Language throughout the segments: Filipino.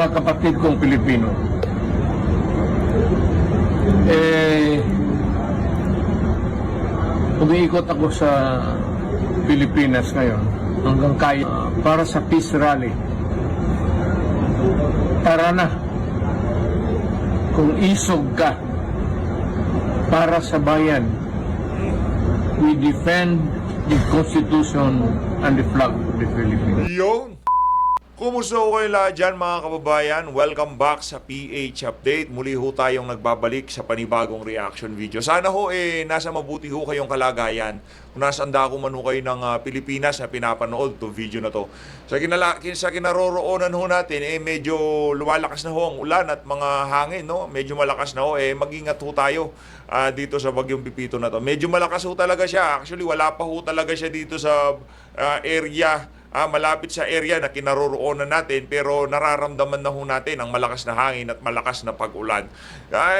Mga kapatid kong Pilipino, umiikot ako sa Pilipinas ngayon hanggang kaya para sa peace rally. Tara na, kung isog ka para sa bayan, we defend the Constitution and the flag of the Philippines. Yun! Kumusta ko kayo lahat dyan mga kababayan? Welcome back sa PH Update. Muli ho tayong nagbabalik sa panibagong reaction video. Sana ho nasa mabuti ho kayong kalagayan. Kung nasaan dako man ho kayo ng Pilipinas na pinapanood itong video na to. Sa kinaroroonan ho natin, medyo lumalakas na ho ang ulan at mga hangin. No? Medyo malakas na ho. Mag-ingat ho tayo dito sa Bagyong Pipito na to. Medyo malakas ho talaga siya. Actually, wala pa ho talaga siya dito sa area malapit sa area na kinaroroonan natin, pero nararamdaman na ho natin ang malakas na hangin at malakas na pag-ulan.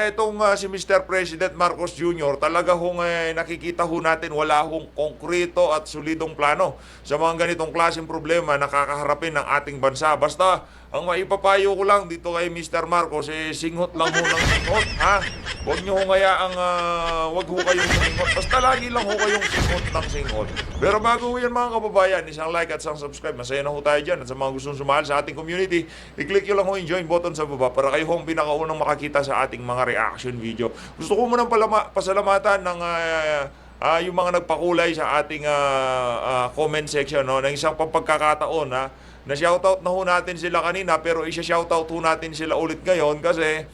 Itong si Mr. President Marcos Jr. talaga hong nakikita ho natin wala hong konkreto at solidong plano sa mga ganitong klaseng problema na kakaharapin ng ating bansa. Basta ang maipapayo ko lang dito kay Mr. Marcos, singhot lang ho ng singhot, ha? Huwag nyo ho ngayaang, wag ho kayong singhot. Basta lagi lang ho kayong singhot ng singhot. Pero bago ho yan mga kababayan, isang like at isang subscribe. Masaya na ho tayo dyan. At sa mga gustong sumahal sa ating community, i-click nyo lang ho yung join button sa baba para kayo ho ang pinakaunang makakita sa ating mga reaction video. Gusto ko munang pasalamatan ng yung mga nagpakulay sa ating comment section, no? Ng isang pagkakataon, ha? Na-shoutout na ho natin sila kanina, pero isa-shoutout ho natin sila ulit ngayon kasi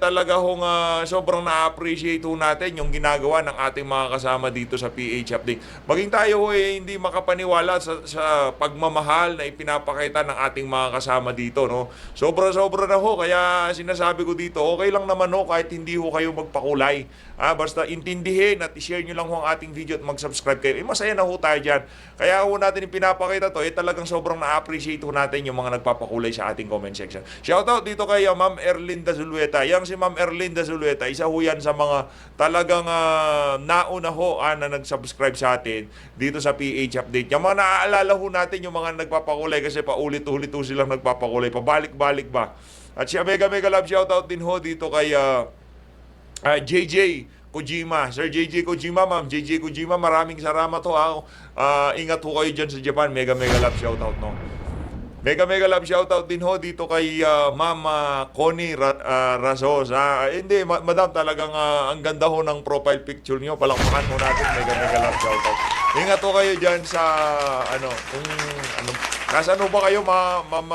talaga hong sobrang na-appreciate ho natin yung ginagawa ng ating mga kasama dito sa PH Update. Maging tayo hindi makapaniwala sa pagmamahal na ipinapakita ng ating mga kasama dito, no? Sobra-sobra na ho, kaya sinasabi ko dito, okay lang naman ho kahit hindi ho kayo magpakulay. Basta intindihin at i-share nyo lang ho ang ating video at mag-subscribe kayo. Masaya na ho tayo dyan. Kaya ho natin ipinapakita to, talagang sobrang na-appreciate ho natin yung mga nagpapakulay sa ating comment section. Shoutout dito kay Ma'am Erlinda Zulueta. Yang si Ma'am Erlinda Zulueta, isa ho yan sa mga talagang nauna ho na nag-subscribe sa atin dito sa PH Update. Yung mga naaalala ho natin yung mga nagpapakulay kasi paulit-ulit ho silang nagpapakulay. Pabalik-balik ba? At siya mega love shoutout din ho dito kay JJ Kojima. Sir JJ Kojima, Ma'am JJ Kojima, maraming salamat ho. Ingat ho kayo dyan sa Japan. Mega love shoutout, no? Mega love shoutout din ho dito kay Ma'am Connie Razos. Hindi, madam, talagang ang ganda ho ng profile picture niyo. Palakpakan ho natin. Mega love shoutout. Ingat ho kayo dyan sa nasaan ho ba kayo, Ma'am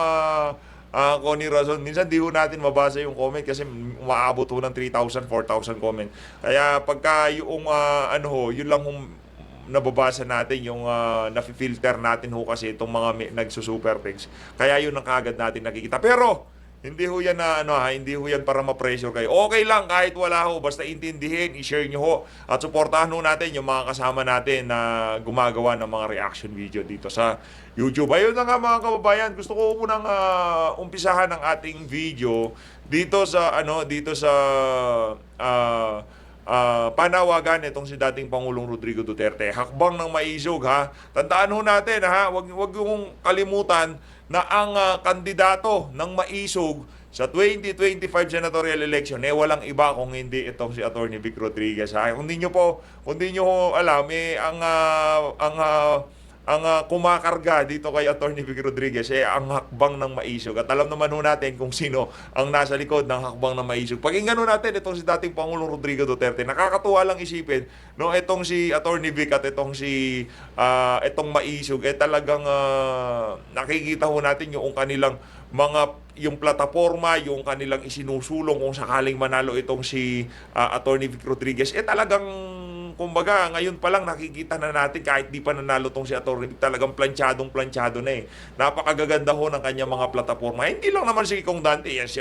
Connie Razon? Minsan di ho natin mabasa yung comment kasi umaabot ho ng 3,000, 4,000 comment. Kaya pagka yung yun lang nababasa natin, yung nafi-filter natin ho kasi itong mga nagsusuper text. Kaya yun ang kaagad natin nakikita. Pero hindi ho yan hindi ho yan para ma-pressure kayo. Okay lang kahit wala ho, basta intindihin, i-share nyo ho at suportahan ho natin yung mga kasama natin na gumagawa ng mga reaction video dito sa YouTube. Ayun na nga mga kababayan, gusto ko munang umpisahan ang ating video dito sa panawagan itong si dating Pangulong Rodrigo Duterte. Hakbang ng maisog, ha. Tandaan ho natin, ha. Wag yung kalimutan na ang kandidato ng maisog sa 2025 senatorial election walang iba kung hindi itong si Atty. Vic Rodriguez, ha. Kung di nyo alam, ang kumakarga dito kay Atty. Vic Rodriguez ang hakbang ng maisog. At alam naman ho natin kung sino ang nasa likod ng hakbang ng maisog. Pakinggan ho natin itong si dating Pangulong Rodrigo Duterte. Nakakatuwa lang isipin, no, itong si Atty. Vic at itong itong maisog talagang nakikita ho natin yung kanilang yung plataforma, yung kanilang isinusulong kung sakaling manalo itong si Atty. Vic Rodriguez. Talagang kumbaga, ngayon pa lang nakikita na natin kahit di pa nanalo tong si Atty. Vic, talagang planchado na Napakagaganda ho ng kanyang mga plataforma. Hindi lang naman si Kong Dante, yan si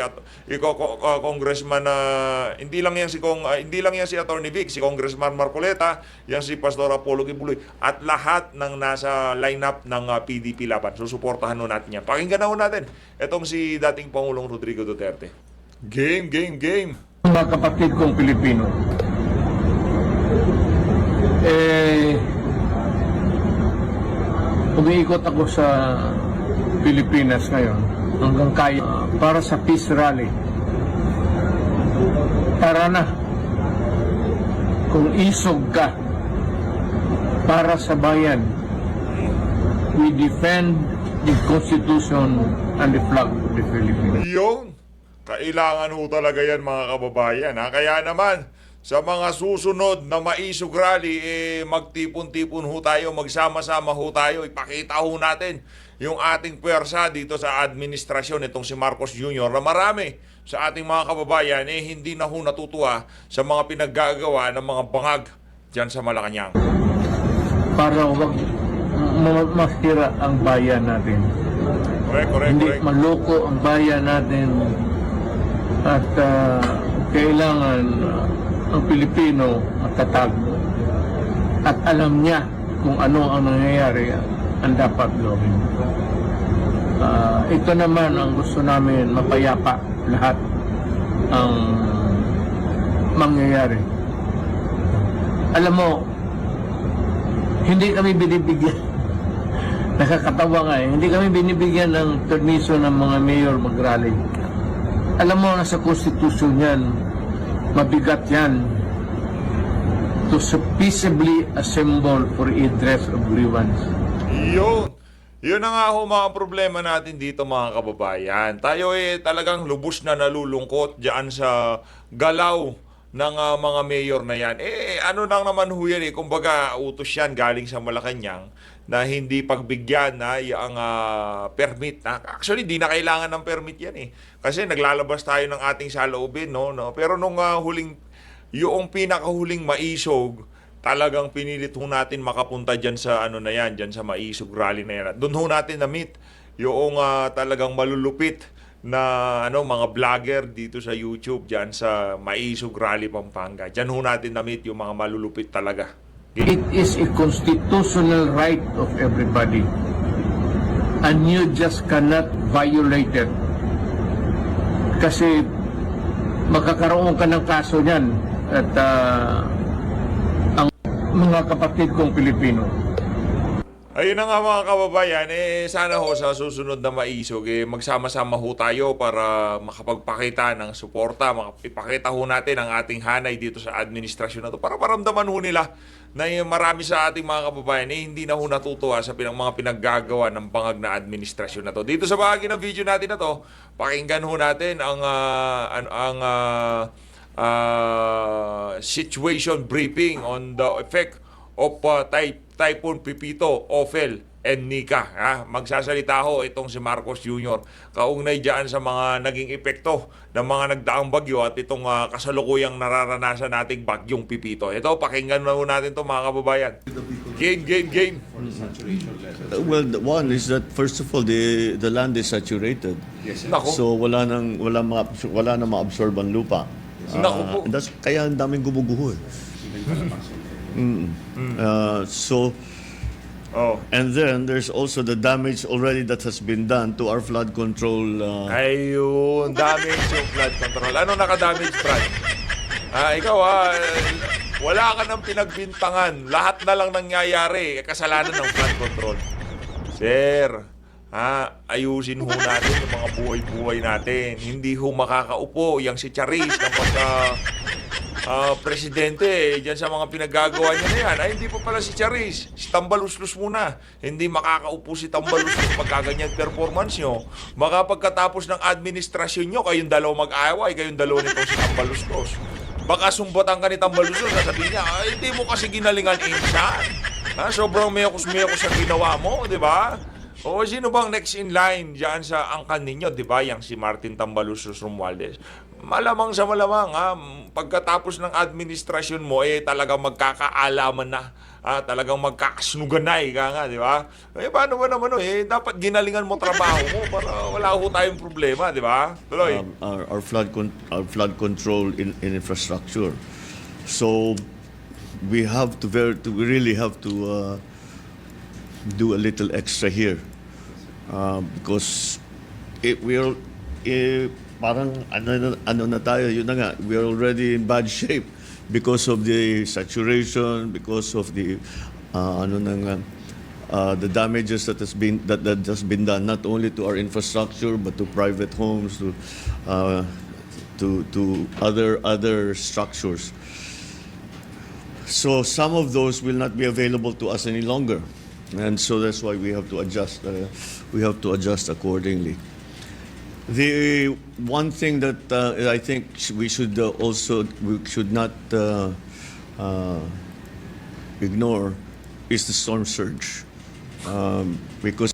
Congressman hindi lang yan si Atty. Vic, si Congressman Marcoleta, yan si Pastor Apollo Kibuloy at lahat ng nasa lineup ng PDP Laban. Susuportahan ho natin yan. Pakinggan na ho natin itong si dating Pangulong Rodrigo Duterte. Game. Mga kapatid kong Pilipino, umiikot ako sa Pilipinas ngayon hanggang kaya para sa peace rally. Tara na. Kung isog ka para sa bayan, we defend the Constitution and the flag of the Philippines. Yung kailangan ho talaga yan mga kababayan. Ha? Kaya naman, sa mga susunod na maisog rally, magtipon-tipon ho tayo, magsama-sama ho tayo, ipakita ho natin yung ating puwersa dito sa administrasyon itong si Marcos Jr. na marami sa ating mga kababayan hindi na ho natutuwa sa mga pinaggagawa ng mga bangag dyan sa Malacanang. Para huwag masira ang bayan natin. Correct. Hindi maloko ang bayan natin at kailangan ang Pilipino matatag at alam niya kung ano ang nangyayari ang dapat gawin. Ito naman ang gusto namin, mapayapa lahat ang mangyayari. Alam mo, hindi kami binibigyan nakakatawa nga hindi kami binibigyan ng permiso ng mga mayor mag-rally. Alam mo, nasa konstitusyon yan, mabigat yan to peaceably assemble for redress of grievance. Yun na nga ho mga problema natin dito mga kababayan. Tayo talagang lubos na nalulungkot dyan sa galaw ng mga mayor na yan. Ano lang naman ho yan kumbaga utos yan galing sa Malacanang na hindi pagbigyan na yung permit. Actually, di na kailangan ng permit yan Kasi naglalabas tayo ng ating saloobin, no? Pero nung yung pinakahuling maisog, talagang pinilit ho natin makapunta dyan sa dyan sa maisog rally na yan. Doon ho natin na-meet yung talagang malulupit na mga vlogger dito sa YouTube dyan sa Maisog Rally Pampanga. Dyan ho natin na-meet yung mga malulupit talaga. It is a constitutional right of everybody and you just cannot violate it. Kasi magkakaroon ka ng kaso niyan at ang mga kapatid kong Pilipino. Ayun na nga mga kababayan, sana ho sa susunod na maisog, magsama-sama ho tayo para makapagpakita ng suporta, ipakita ho natin ang ating hanay dito sa administrasyon na to para maramdaman ho nila na marami sa ating mga kababayan hindi na ho natutuwa sa mga pinaggagawa ng bangag na administrasyon na to. Dito sa bahagi ng video natin na to, pakinggan ho natin ang situation briefing on the effect of Typhoon Pipito, Ophel, and Nika. Magsasalita ho itong si Marcos Jr. Kaugnay dyan sa mga naging epekto ng mga nagdaang bagyo at itong kasalukuyang nararanasan nating bagyong Pipito. Ito, pakinggan na ho natin ito mga kababayan. Game. Well, one is that first of all, the land is saturated. Nako. So wala na ma-absorb ang lupa. Nako po. Kaya ang daming gumuguho. And then there's also the damage already that has been done to our flood control. Ayun, damage yung flood control. Ano naka-damage, Brad? Ikaw wala ka nang pinagbintangan. Lahat na lang nangyayari, kasalanan ng flood control. Sir, ayusin ho natin yung mga buhay-buhay natin. Hindi ho makakaupo yung si Charis ng presidente dyan sa mga pinagagawa niya na yan. Hindi pa pala si Charis, si Tambaluslos muna. Hindi makakaupo si Tambaluslos pagkaganyan performance nyo. Baka pagkatapos ng administrasyon nyo, kayong dalawa mag-away, kayong dalawa nito si Tambaluslos. Baka sumbatan ka ni Tambaluslos, sasabihin niya, hindi mo kasi ginalingan insan. Sobrang miyakos-miyakos sa ginawa mo, di ba? O sino bang next in line dyan sa angkan ninyo, di ba? Yang si Martin Tambaluslos Romualdez. Malamang sa malamang, pagkatapos ng administrasyon mo, talagang magkakaalaman na, talagang magkakasnuganay ka nga, di ba? Paano ba naman, dapat ginalingan mo trabaho mo para wala ho tayong problema, di ba? Tuloy. Our flood control in infrastructure. So we really have to do a little extra here because parang ano na tayo, yun na nga, we're already in bad shape because of the saturation, because of the the damages that has been done not only to our infrastructure but to private homes, to other structures. So some of those will not be available to us any longer, and so that's why we have to adjust. We have to adjust accordingly. The one thing that I think we should not ignore is the storm surge, because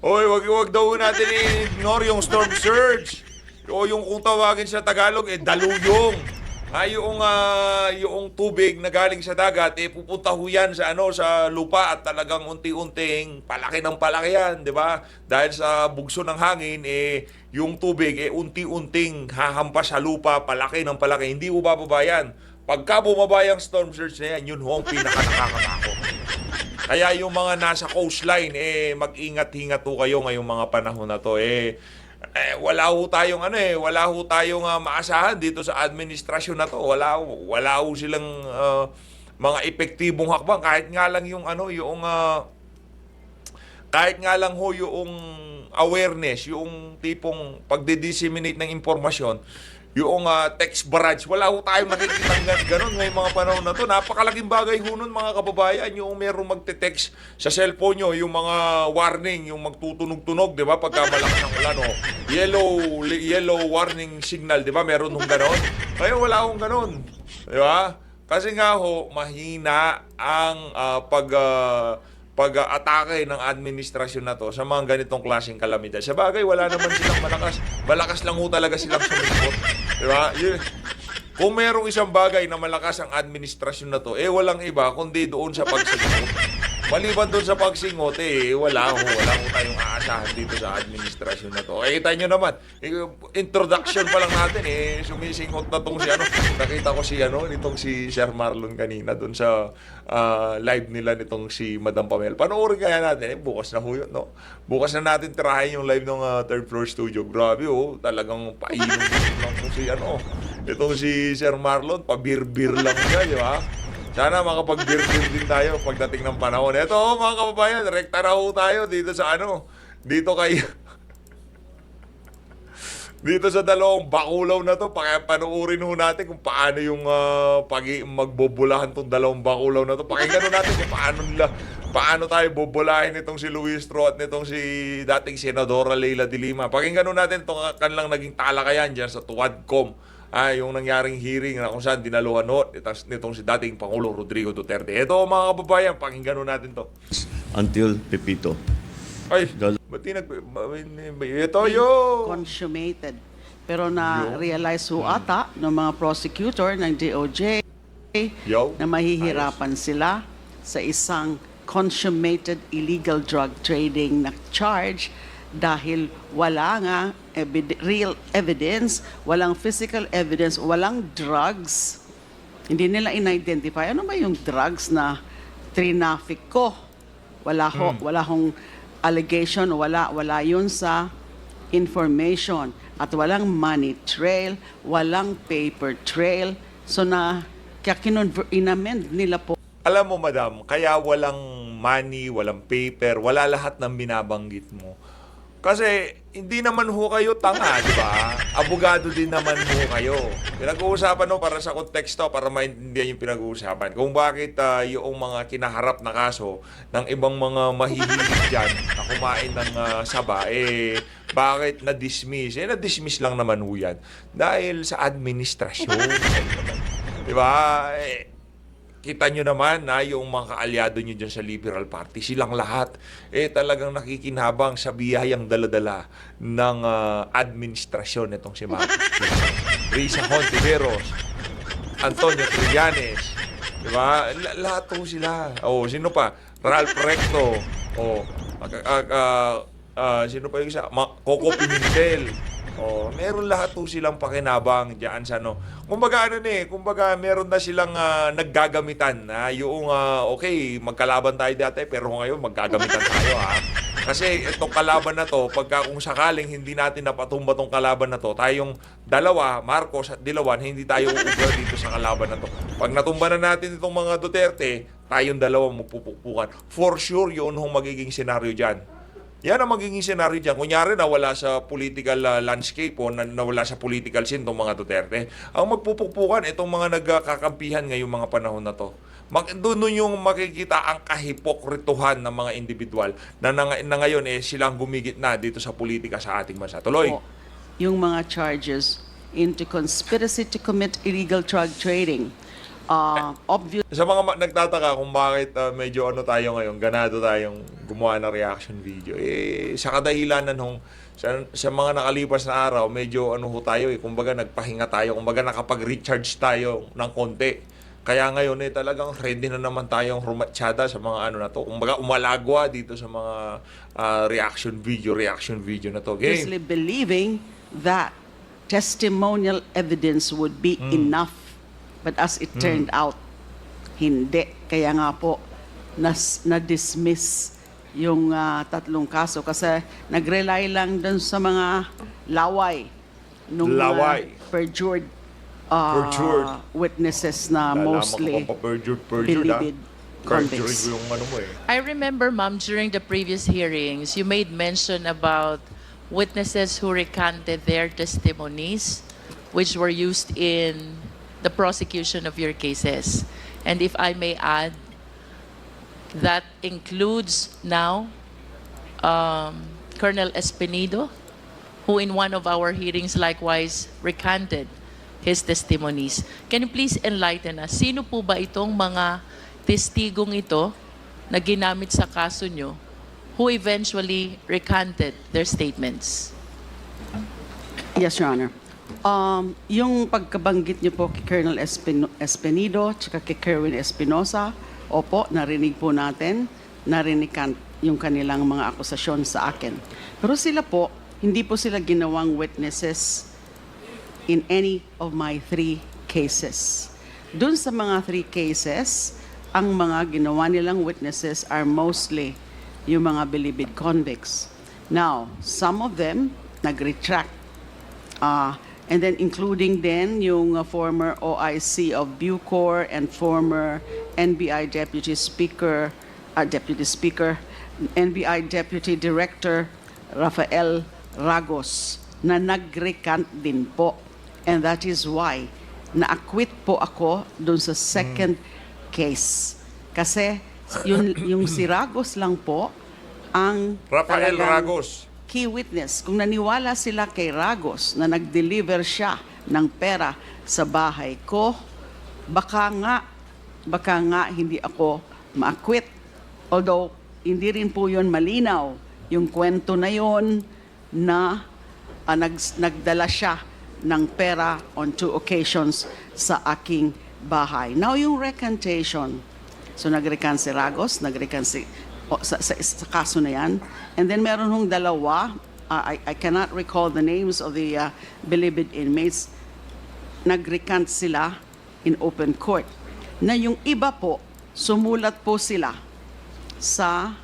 Oy, wag daw natin i-ignore yung storm surge. O yung kung tawagin sa Tagalog, daluyong. Yung tubig na galing sa dagat, pupunta ho yan sa, sa lupa at talagang unti-unting palaki ng palaki yan, di ba? Dahil sa bugso ng hangin, yung tubig, unti-unting hahampas sa lupa, palaki ng palaki. Hindi ho bababa yan. Pagka bumaba yung storm surge na yan, yun ho ang pinaka-nakakatakot. Kaya yung mga nasa coastline, mag-ingat-ingat ho kayo ngayong mga panahon na to. Wala ho tayong maasahan dito sa administrasyon na to. Wala ho silang mga epektibong hakbang kahit nga lang yung awareness, yung tipong pagde-disseminate ng impormasyon, yung text barrage, wala ho tayong nakikitang ganun ngayong mga panahon na to. Napakalaking bagay ho nun, mga kababayan, yung merong magte-text sa cellphone nyo, yung mga warning, yung magtutunog-tunog, di ba, pagka malakas ang ulan, yellow warning signal, di ba, meron hong ganon. Kaya wala hong ganon, di ba? Kasi nga ho, mahina ang pag-atake ng administrasyon na to sa mga ganitong klaseng kalamidad. Sa bagay, wala naman silang malakas. Malakas lang ho talaga silang sumikot. Diba? Kung merong isang bagay na malakas ang administrasyon na to, walang iba kundi doon sa pagsingot. Maliban doon sa pagsingot, wala ho tayong aasahan dito sa administrasyon na to. Kita nyo naman, introduction pa lang natin, sumisingot na tong si nakita ko nitong si Sir Marlon kanina doon sa live nila nitong si Madam Pamela. Panoorin kaya natin, bukas na ho yun, no? Bukas na natin tirahin yung live ng third floor studio. Grabe, talagang painom lang po si itong si Sir Marlon, pabir-bir lang siya, di ba? Sana makapag-bir-bir din tayo pagdating ng panahon. Ito, mga kababayan, rekta na ho tayo dito sa dito sa dalawang bakulaw na to. Panoorin ho natin kung paano yung magbobolahan tong dalawang bakulaw na to. Pakinggan ho natin kung paano tayo bobolahin itong si Luis Tro at nitong si dating Senadora Leila de Lima. Pakinggan ho natin itong kanilang naging talakayan dyan sa Tuwadcom. Yung nangyaring hearing na kung saan dinaluhan nitong si dating Pangulo Rodrigo Duterte. Ito, mga kababayan, pakinggan natin to. until Pepito. Ay, ba't ito yung consummated. Pero na-realize ho ata ng mga prosecutor ng DOJ na mahihirapan sila sa isang consummated illegal drug trading na charge dahil wala nga real evidence, walang physical evidence, walang drugs. Hindi nila in-identify. Ano ba yung drugs na traffic ko? Wala hong allegation, wala yun sa information. At walang money trail, walang paper trail. So kaya in-amend nila po. Alam mo, madam, kaya walang money, walang paper, wala lahat ng binabanggit mo. Kasi hindi naman ho kayo tanga, di ba? Abogado din naman ho kayo. Pinag-uusapan para sa konteksto, para maintindihan yung pinag-uusapan. Kung bakit yung mga kinaharap na kaso ng ibang mga mahihilig dyan na kumain ng saba, bakit na-dismiss? Na-dismiss lang naman ho yan. Dahil sa administrasyon. Di ba? Kita nyo naman na yung mga kaalyado nyo dyan sa Liberal Party, silang lahat talagang nakikinhabang sa biyayang daladala ng administrasyon itong si Marcos. Risa Hontiveros, Antonio Trillanes, di ba? Lahat po sila. Sino pa? Ralph Recto. Sino pa yung isa? Coco Pimentel. Meron lahat po silang pakinabang diyan sa kumbaga meron na silang naggagamitan na yung magkalaban tayo dati pero ngayon maggagamitan tayo Kasi itong kalaban na to, pagka kung sakaling hindi natin napatumba tong kalaban na to, tayong dalawa, Marcos at Dilawan, hindi tayo uuber dito sa kalaban na to. Pag natumba na natin itong mga Duterte, tayong dalawa magpupukpukan. For sure, yun hong magiging senaryo dyan. Yan ang magiging senaryo dyan. Kunyari, nawala sa political landscape o nawala sa political scene itong mga Duterte. Ang magpupukpukan, itong mga nagkakampihan ngayong mga panahon na to. Doon yung makikita ang kahipokrituhan ng mga individual na ngayon silang gumigit na dito sa politika sa ating bansa. Tuloy. Po, yung mga charges into conspiracy to commit illegal drug trading. Obvious Sa mga nagtataka kung bakit medyo tayo ngayon, ganado tayong gumawa ng reaction video. Sa kadahilanan sa mga nakalipas na araw, medyo tayo kumbaga nagpahinga tayo, kumbaga nakapag-recharge tayo ng konti. Kaya ngayon talagang ready na naman tayong rumatsyada sa mga na to. Kumbaga umalagwa dito sa mga reaction video na to. obviously Game. believing that testimonial evidence would be enough. But as it turned out, hindi. Kaya nga po, na-dismiss yung tatlong kaso kasi nag-rely lang dun sa mga laway nung Laway. perjured Perjured. witnesses na mostly perjured believed Perjured convicts. yung I remember, ma'am, during the previous hearings, you made mention about witnesses who recanted their testimonies, which were used in the prosecution of your cases. And if I may add, that includes now Colonel Espinido, who in one of our hearings likewise recanted his testimonies. Can you please enlighten us? Sino po ba itong mga testigong ito na ginamit sa kaso nyo who eventually recanted their statements? Yes, Your Honor. Yung pagkabanggit niyo po kay Colonel Espinido at kay Kerwin Espinosa, opo, narinig po natin, narinig yung kanilang mga akusasyon sa akin. Pero sila po, hindi po sila ginawang witnesses in any of my 3 cases. Dun sa mga 3 cases, ang mga ginawa nilang witnesses are mostly yung mga believed convicts. Now, some of them nag-retract. And then including din yung former OIC of Bucor and former NBI Deputy Speaker, NBI Deputy Director Rafael Ragos na nag-recant din po. And that is why na-acquit po ako dun sa second case. Kasi yung si Ragos lang po ang Rafael talagang Ragos. key witness. Kung naniwala sila kay Ragos na nag-deliver siya ng pera sa bahay ko, baka nga hindi ako ma-acquit. Although, hindi rin po yun malinaw. Yung kwento na yun na nagdala siya ng pera on 2 occasions sa aking bahay. Now, yung recantation. So, nag-recant si Ragos, nag-recant sa kaso na yan. And then meron hong dalawa, I cannot recall the names of the believed inmates, nag-recant sila in open court. Na yung iba po, sumulat po sila sa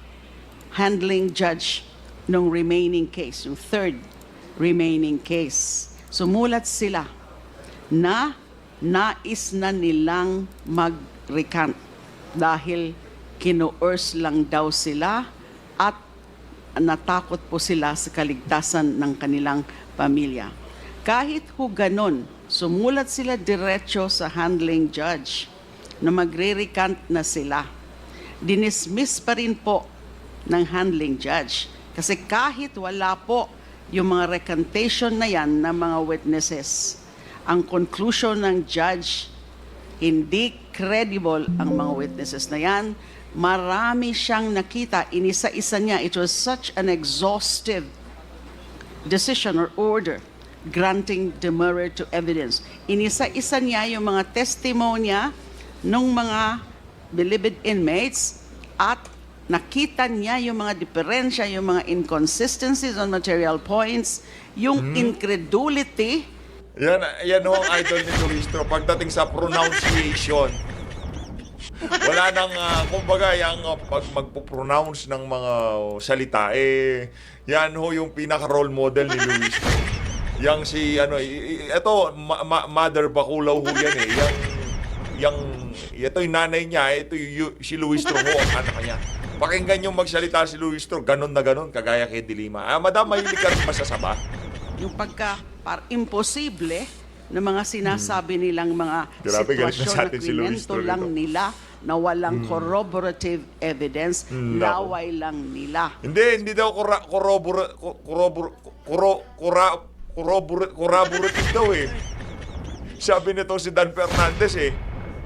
handling judge ng remaining case, yung 3rd remaining case. Sumulat sila na nais na nilang mag-recant dahil kino-urge lang daw sila at natakot po sila sa kaligtasan ng kanilang pamilya. Kahit ho ganon, sumulat sila diretso sa handling judge na magre-recant na sila. Dinismiss pa rin po ng handling judge kasi kahit wala po yung mga recantation na yan ng mga witnesses, ang conclusion ng judge, hindi credible ang mga witnesses na yan. Marami siyang nakita, inisa-isa niya. It was such an exhaustive decision or order granting demurrer to evidence. Inisa-isa niya yung mga testimonya ng mga believed inmates at nakita niya yung mga diferensya, yung mga inconsistencies on material points, yung incredulity. Yan ho ang idol ni Turistro. Pagdating sa pronunciation, wala nang, kumbaga, yung pag magpo-pronounce ng mga salita, yan ho yung pinaka-role model ni Luis. Yang si, ito, Mother Baculaw ho yan ito yung nanay niya, ito si Luis Tro ang anak niya. Pakinggan yung magsalita si Luis Tro, ganun na ganun, kagaya kay Dilima. Madam, mahilig ka rin masasaba? Yung imposible na mga sinasabi nilang mga Grabe, galit na sitwasyon sa na atin si Luis kwento Tro lang nito. nila na walang corroborative evidence, Nako. laway lang nila. Hindi daw corroborative daw eh. Sabi nito si Dan Fernandez eh.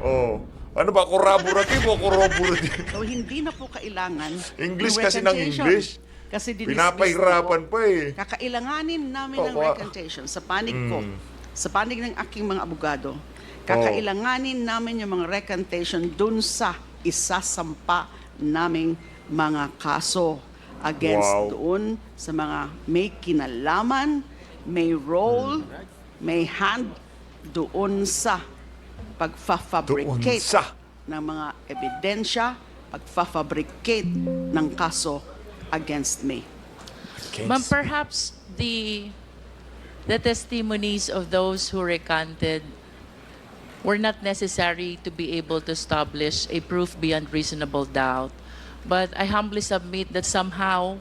Oh. Ano ba, corroborative o corroborative? So hindi na po kailangan English ng kasi ng recantation. English. Kasi dinismiss Pinapahirapan na po. pa eh. Kakailanganin namin ng Oo. recantation sa panig ko, sa panig ng aking mga abogado. Kakailanganin namin yung mga recantation dun sa isasampa naming mga kaso against Wow. doon sa mga may kinalaman, may role, may hand doon sa pagfa-fabricate Doon sa. ng mga ebidensya, pagfa-fabricate ng kaso against me. Ma'am, perhaps the testimonies of those who recanted were not necessary to be able to establish a proof beyond reasonable doubt. But I humbly submit that somehow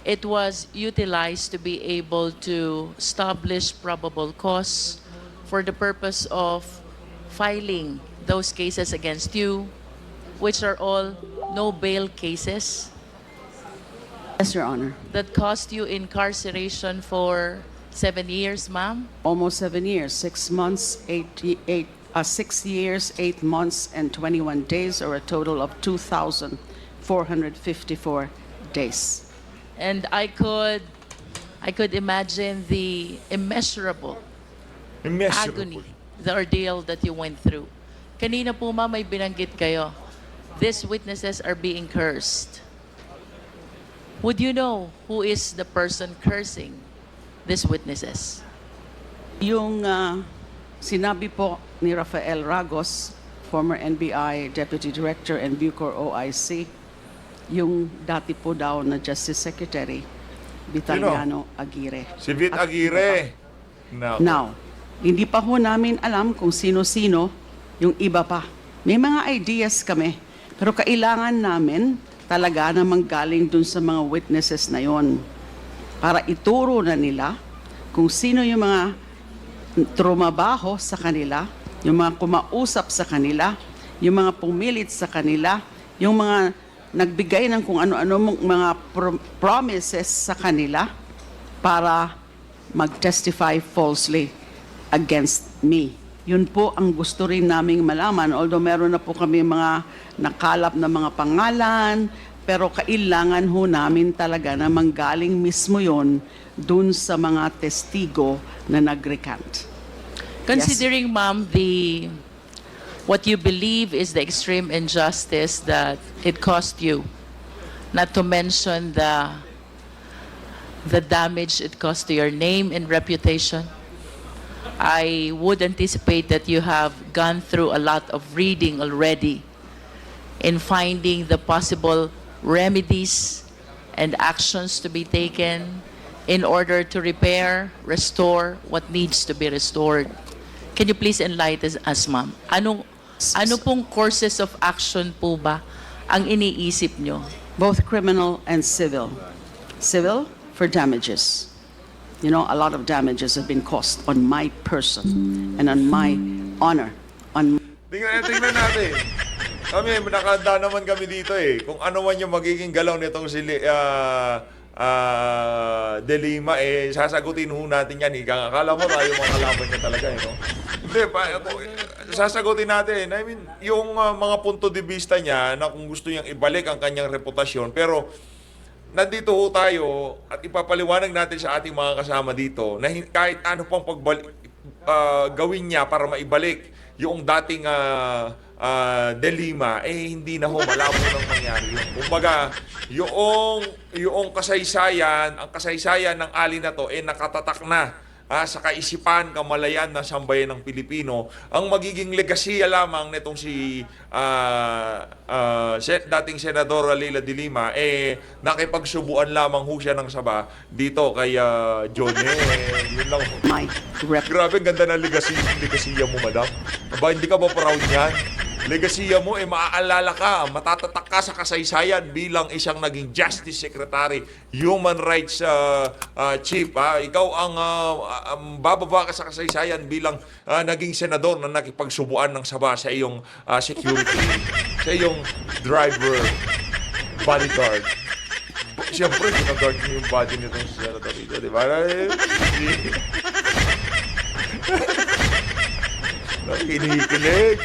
it was utilized to be able to establish probable cause for the purpose of filing those cases against you, which are all no bail cases Yes, Your Honor. that cost you incarceration for 7 years, ma'am. Almost 7 years, 6 months, 6 years, 8 months, and 21 days, or a total of 2,454 days. And I could imagine the immeasurable agony, the ordeal that you went through. Kanina po, ma'am, may binanggit kayo. These witnesses are being cursed. Would you know who is the person cursing these witnesses? Yung sinabi po ni Rafael Ragos, former NBI Deputy Director and Bucor OIC, yung dati po daw na Justice Secretary, Vitaliano Aguirre. Si Vit At Aguirre. Now, hindi pa ho namin alam kung sino-sino yung iba pa. May mga ideas kami, pero kailangan namin talaga namang galing dun sa mga witnesses na yon para ituro na nila kung sino yung mga trumabaho sa kanila, yung mga kumausap sa kanila, yung mga pumilit sa kanila, yung mga nagbigay ng kung ano-ano mga promises sa kanila para mag-testify falsely against me. Yun po ang gusto rin naming malaman. Although meron na po kami mga nakalap na mga pangalan, pero kailangan ho namin talaga na manggaling mismo yon dun sa mga testigo na nag-recant. Considering, ma'am, what you believe is the extreme injustice that it cost you, not to mention the damage it cost to your name and reputation, I would anticipate that you have gone through a lot of reading already in finding the possible remedies and actions to be taken in order to repair, restore what needs to be restored. Can you please enlighten us, ma'am? Ano pong courses of action po ba ang iniisip nyo? Both criminal and civil. Civil for damages. You know, a lot of damages have been caused on my person and on my honor. Tingnan natin. Kami, nakahanda naman kami dito eh. Kung ano man yung magiging galaw nitong si Dilima, sasagutin ho natin yan. Akala mo tayo mga kalaban niya talaga eh, no? Hindi, sasagutin natin. I mean, yung mga punto de vista niya na kung gusto niyang ibalik ang kanyang reputasyon. Pero, nandito ho tayo at ipapaliwanag natin sa ating mga kasama dito na kahit ano pang gawin niya para maibalik yung dating Dilima, hindi na ho, malabo nang mangyari yun. Kumbaga, yung kasaysayan, ang kasaysayan ng ali na to, nakatatak na sa kaisipan, kamalayan ng sambayan ng Pilipino, ang magiging legasiya lamang nitong si dating Senador Leila de Lima, nakipagsubuan lamang ho siya ng saba dito kay Johnny. Yun lang. My rep. Grabe, ang ganda ng legasiya mo, madam. Aba, hindi ka ba proud niyan? Legasiya mo, maaalala ka, matatatak ka sa kasaysayan bilang isang naging Justice Secretary, Human Rights Chief. Ikaw ang bababa ka sa kasaysayan bilang naging senador na nakipagsubuan ng saba sa iyong security, sa iyong driver, bodyguard. Siyempre, ginaguard mo yung body nitong senator dito, di ba? Kinikilig.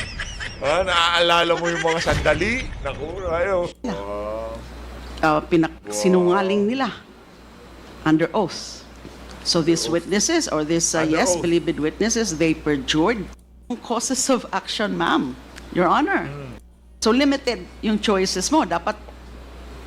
Naaalala mo yung mga sandali. Naku, ayaw. Sinungaling nila under oath. So these witnesses or these Under oath. believed witnesses, they perjured causes of action, ma'am, Your Honor. So limited yung choices mo. Dapat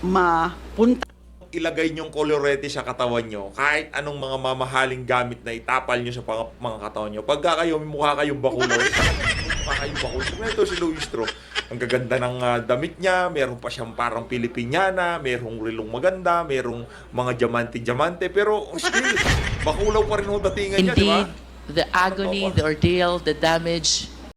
mapunta Ilagay niyong kolorete sa katawan niyo, kahit anong mga mamahaling gamit na itapal niyo sa mga katawan niyo. Pagka kayo, mukha kayong bakulaw, mukha kayong bakulaw. Ito si Luis Tro. Ang gaganda ng damit niya, meron pa siyang parang Pilipiniana, merong rilong maganda, merong mga diamante-diamante, pero still, bakulaw pa rin ho datingan niya, di ba? Indeed, the agony, the ordeal, the damage